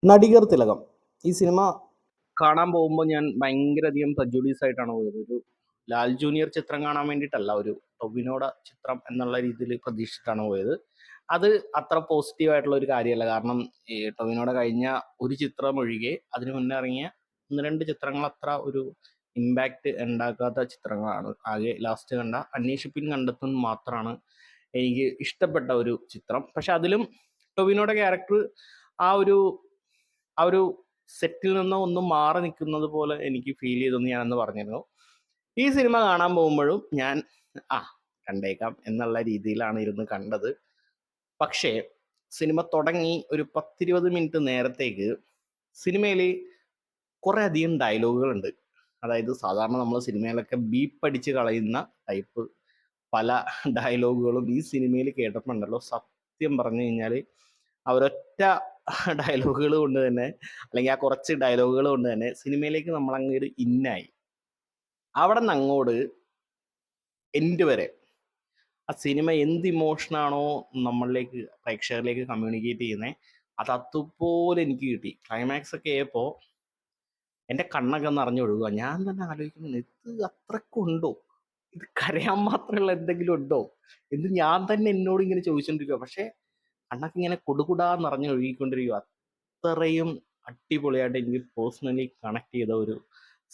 നടികർ തിലകം ഈ സിനിമ കാണാൻ പോകുമ്പോൾ ഞാൻ ഭയങ്കരധികം പ്രജുഡീസ് ആയിട്ടാണ് പോയത്. ഒരു ലാൽ ജൂനിയർ ചിത്രം കാണാൻ വേണ്ടിയിട്ടല്ല, ഒരു ടൊവിനോയുടെ ചിത്രം എന്നുള്ള രീതിയിൽ പ്രതീക്ഷിച്ചിട്ടാണ് പോയത്. അത് അത്ര പോസിറ്റീവ് ആയിട്ടുള്ള ഒരു കാര്യമല്ല. കാരണം ഈ ടൊവിനോയുടെ കഴിഞ്ഞ ഒരു ചിത്രം ഒഴികെ അതിന് മുന്നേ ഇറങ്ങിയ ഒന്ന് രണ്ട് ചിത്രങ്ങൾ അത്ര ഒരു ഇമ്പാക്റ്റ് ഉണ്ടാക്കാത്ത ചിത്രങ്ങളാണ്. ആകെ ലാസ്റ്റ് കണ്ട അന്വേഷിപ്പിൻ കണ്ടെത്തും മാത്രമാണ് എനിക്ക് ഇഷ്ടപ്പെട്ട ഒരു ചിത്രം. പക്ഷെ അതിലും ടൊവിനോയുടെ ക്യാരക്ടർ ആ ഒരു ആ ഒരു സെറ്റിൽ നിന്ന് ഒന്നും മാറി നിൽക്കുന്നത് പോലെ എനിക്ക് ഫീൽ ചെയ്തെന്ന് ഞാനന്ന് പറഞ്ഞിരുന്നു. ഈ സിനിമ കാണാൻ പോകുമ്പോഴും ഞാൻ ആ കണ്ടേക്കാം എന്നുള്ള രീതിയിലാണ് ഇരുന്ന് കണ്ടത്. പക്ഷേ സിനിമ തുടങ്ങി ഒരു 10-20 മിനിറ്റ് നേരത്തേക്ക് സിനിമയിൽ കുറേ അധികം ഡയലോഗുകളുണ്ട്. അതായത് സാധാരണ നമ്മൾ സിനിമയിലൊക്കെ ബീപ്പടിച്ച് കളയുന്ന ടൈപ്പ് പല ഡയലോഗുകളും ഈ സിനിമയിൽ കേട്ടപ്പോണ്ടല്ലോ, സത്യം പറഞ്ഞു കഴിഞ്ഞാൽ ആ ഒരൊറ്റ ഡയലോഗുകൾ കൊണ്ട് തന്നെ, അല്ലെങ്കിൽ ആ കുറച്ച് ഡയലോഗുകൾ കൊണ്ട് തന്നെ സിനിമയിലേക്ക് നമ്മൾ അങ്ങോട്ട് ഇന്നായി. അവിടെ നിന്ന് അങ്ങോട്ട് എൻഡ് വരെ ആ സിനിമ എന്ത് ഇമോഷനാണോ നമ്മളിലേക്ക് പ്രേക്ഷകരിലേക്ക് കമ്മ്യൂണിക്കേറ്റ് ചെയ്യുന്നത്, അത് അതുപോലെ എനിക്ക് കിട്ടി. ക്ലൈമാക്സ് ഒക്കെ ആയപ്പോൾ എൻ്റെ കണ്ണൊക്കെ നിറഞ്ഞൊഴുകുക. ഞാൻ തന്നെ ആലോചിക്കുന്നു, ഇത് അത്രക്കുണ്ടോ, ഇത് കരയാൻ മാത്രമുള്ള എന്തെങ്കിലും ഉണ്ടോ എന്ന് ഞാൻ തന്നെ എന്നോട് ഇങ്ങനെ ചോദിച്ചുകൊണ്ടിരിക്കുക. പക്ഷേ കണ്ണൊക്കെ ഇങ്ങനെ കൊടുകുടാ നിറഞ്ഞൊഴുകിക്കൊണ്ടിരിക്കുക. അത്രയും അടിപൊളിയായിട്ട് എനിക്ക് പേഴ്സണലി കണക്ട് ചെയ്ത ഒരു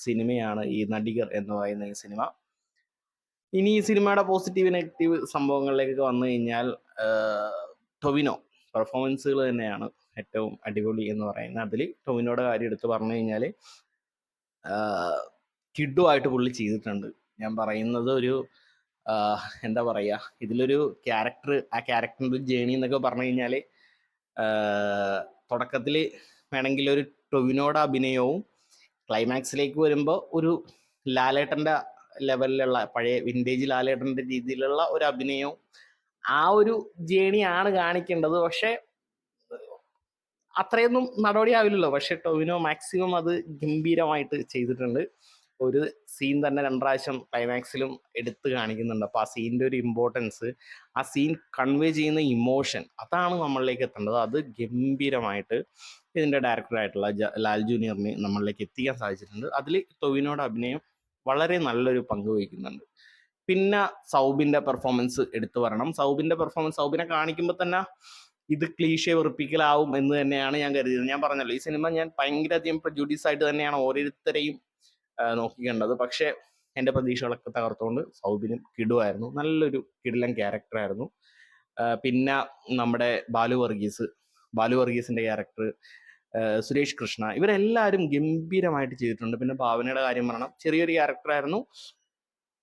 സിനിമയാണ് ഈ നടികർ എന്ന് പറയുന്ന ഈ സിനിമ. ഇനി ഈ സിനിമയുടെ പോസിറ്റീവ് നെഗറ്റീവ് സംഭവങ്ങളിലേക്കൊക്കെ വന്നു കഴിഞ്ഞാൽ, ടൊവിനോ പെർഫോമൻസുകൾ തന്നെയാണ് ഏറ്റവും അടിപൊളി എന്ന് പറയുന്നത്. അതിൽ ടൊവിനോയുടെ കാര്യം എടുത്ത് പറഞ്ഞു കഴിഞ്ഞാൽ കിഡുമായിട്ട് പുള്ളി ചെയ്തിട്ടുണ്ട്. ഞാൻ പറയുന്നത് ഒരു എന്താ പറയുക, ഇതിലൊരു ക്യാരക്ടർ, ആ ക്യാരക്ടറിൻ്റെ ഒരു ജേണി എന്നൊക്കെ പറഞ്ഞു കഴിഞ്ഞാൽ, തുടക്കത്തിൽ വേണമെങ്കിൽ ഒരു ടൊവിനോയുടെ അഭിനയവും ക്ലൈമാക്സിലേക്ക് വരുമ്പോൾ ഒരു ലാലേട്ടൻ്റെ ലെവലിലുള്ള പഴയ വിൻറ്റേജ് ലാലേട്ടൻ്റെ രീതിയിലുള്ള ഒരു അഭിനയവും ആ ഒരു ജേണിയാണ് കാണിക്കേണ്ടത്. പക്ഷേ അത്രയൊന്നും നടപടിയാവില്ലല്ലോ. പക്ഷെ ടൊവിനോ മാക്സിമം അത് ഗംഭീരമായിട്ട് ചെയ്തിട്ടുണ്ട്. ഒരു സീൻ തന്നെ 2 പ്രാവശ്യം ക്ലൈമാക്സിലും എടുത്ത് കാണിക്കുന്നുണ്ട്. അപ്പോൾ ആ സീനിൻ്റെ ഒരു ഇമ്പോർട്ടൻസ്, ആ സീൻ കൺവേ ചെയ്യുന്ന ഇമോഷൻ, അതാണ് നമ്മളിലേക്ക് എത്തേണ്ടത്. അത് ഗംഭീരമായിട്ട് ഇതിൻ്റെ ഡയറക്ടറായിട്ടുള്ള ലാൽ ജൂനിയറിന് നമ്മളിലേക്ക് എത്തിക്കാൻ സാധിച്ചിട്ടുണ്ട്. അതിൽ ടൊവിനോയുടെ അഭിനയം വളരെ നല്ലൊരു പങ്ക് വഹിക്കുന്നുണ്ട്. പിന്നെ സൗബിൻ്റെ പെർഫോമൻസ് എടുത്തു പറയണം. സൗബിനെ കാണിക്കുമ്പോൾ തന്നെ ഇത് ക്ലീഷേ വെറുപ്പിക്കലാവും എന്ന് തന്നെയാണ് ഞാൻ കരുതിയത്. ഞാൻ പറഞ്ഞല്ലോ, ഈ സിനിമ ഞാൻ ഭയങ്കരധികം പ്രജുഡീസ് ആയിട്ട് തന്നെയാണ് ഓരോരുത്തരെയും നോക്കിക്കേണ്ടത്. പക്ഷേ എൻ്റെ പ്രതീക്ഷകളൊക്കെ തകർത്തുകൊണ്ട് സൗബിനും കിടുവായിരുന്നു. നല്ലൊരു കിടിലൻ ക്യാരക്ടറായിരുന്നു. പിന്നെ നമ്മുടെ ബാലു വർഗീസിൻ്റെ ക്യാരക്ടർ, സുരേഷ് കൃഷ്ണ, ഇവരെല്ലാവരും ഗംഭീരമായിട്ട് ചെയ്തിട്ടുണ്ട്. പിന്നെ ഭാവനയുടെ കാര്യം പറയണം, ചെറിയൊരു ക്യാരക്ടറായിരുന്നു,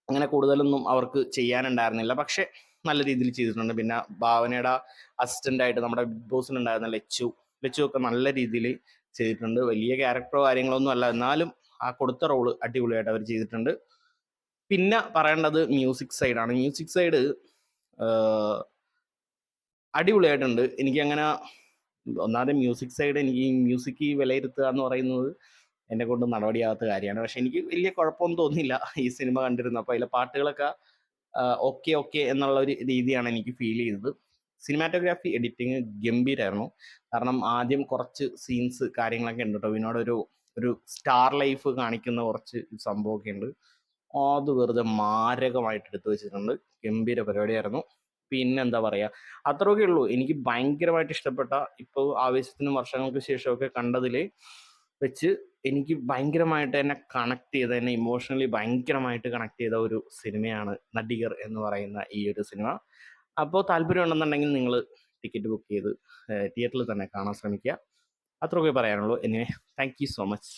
അങ്ങനെ കൂടുതലൊന്നും അവർക്ക് ചെയ്യാനുണ്ടായിരുന്നില്ല, പക്ഷെ നല്ല രീതിയിൽ ചെയ്തിട്ടുണ്ട്. പിന്നെ ഭാവനയുടെ അസിസ്റ്റൻ്റായിട്ട് നമ്മുടെ ബിഗ് ബോസിനുണ്ടായിരുന്ന ലച്ചു ഒക്കെ നല്ല രീതിയിൽ ചെയ്തിട്ടുണ്ട്. വലിയ ക്യാരക്ടറോ കാര്യങ്ങളൊന്നും അല്ല, എന്നാലും ആ കൊടുത്ത റോള് അടിപൊളിയായിട്ട് അവർ ചെയ്തിട്ടുണ്ട്. പിന്നെ പറയേണ്ടത് മ്യൂസിക് സൈഡാണ്. മ്യൂസിക് സൈഡ് അടിപൊളിയായിട്ടുണ്ട്. എനിക്കങ്ങനെ ഒന്നാമത് മ്യൂസിക് സൈഡ്, എനിക്ക് ഈ മ്യൂസിക് വിലയിരുത്തുക എന്ന് പറയുന്നത് എന്നെ കൊണ്ട് നടപടിയാകാത്ത കാര്യമാണ്. പക്ഷെ എനിക്ക് വലിയ കുഴപ്പമൊന്നും തോന്നിയില്ല ഈ സിനിമ കണ്ടിരുന്നപ്പോൾ. അതിലെ പാട്ടുകളൊക്കെ ഓക്കെ എന്നുള്ള ഒരു രീതിയാണ് എനിക്ക് ഫീൽ ചെയ്തത്. സിനിമാറ്റോഗ്രാഫി, എഡിറ്റിങ് ഗംഭീരമായിരുന്നു. കാരണം ആദ്യം കുറച്ച് സീൻസ് കാര്യങ്ങളൊക്കെ ഉണ്ട്. ടൊവിനോയുടെ ഒരു സ്റ്റാർ ലൈഫ് കാണിക്കുന്ന കുറച്ച് സംഭവമൊക്കെ ഉണ്ട്. അത് വെറുതെ മാരകമായിട്ട് എടുത്തു വെച്ചിട്ടുണ്ട്. ഗംഭീര പരിപാടിയായിരുന്നു. പിന്നെന്താ പറയുക, അത്രയൊക്കെ ഉള്ളൂ. എനിക്ക് ഭയങ്കരമായിട്ട് ഇഷ്ടപ്പെട്ട, ഇപ്പോൾ ആവേശത്തിനും വർഷങ്ങൾക്ക് ശേഷമൊക്കെ കണ്ടതിൽ വെച്ച് എനിക്ക് ഭയങ്കരമായിട്ട് എന്നെ കണക്ട് ചെയ്ത, എന്നെ ഇമോഷണലി ഭയങ്കരമായിട്ട് കണക്ട് ചെയ്ത ഒരു സിനിമയാണ് നടികർ എന്ന് പറയുന്ന ഈ ഒരു സിനിമ. അപ്പോൾ താല്പര്യം ഉണ്ടെന്നുണ്ടെങ്കിൽ നിങ്ങൾ ടിക്കറ്റ് ബുക്ക് ചെയ്ത് തിയേറ്ററിൽ തന്നെ കാണാൻ ശ്രമിക്കുക. അത്രയൊക്കെ പറയാനുള്ളൂ. Anyway, thank you so much.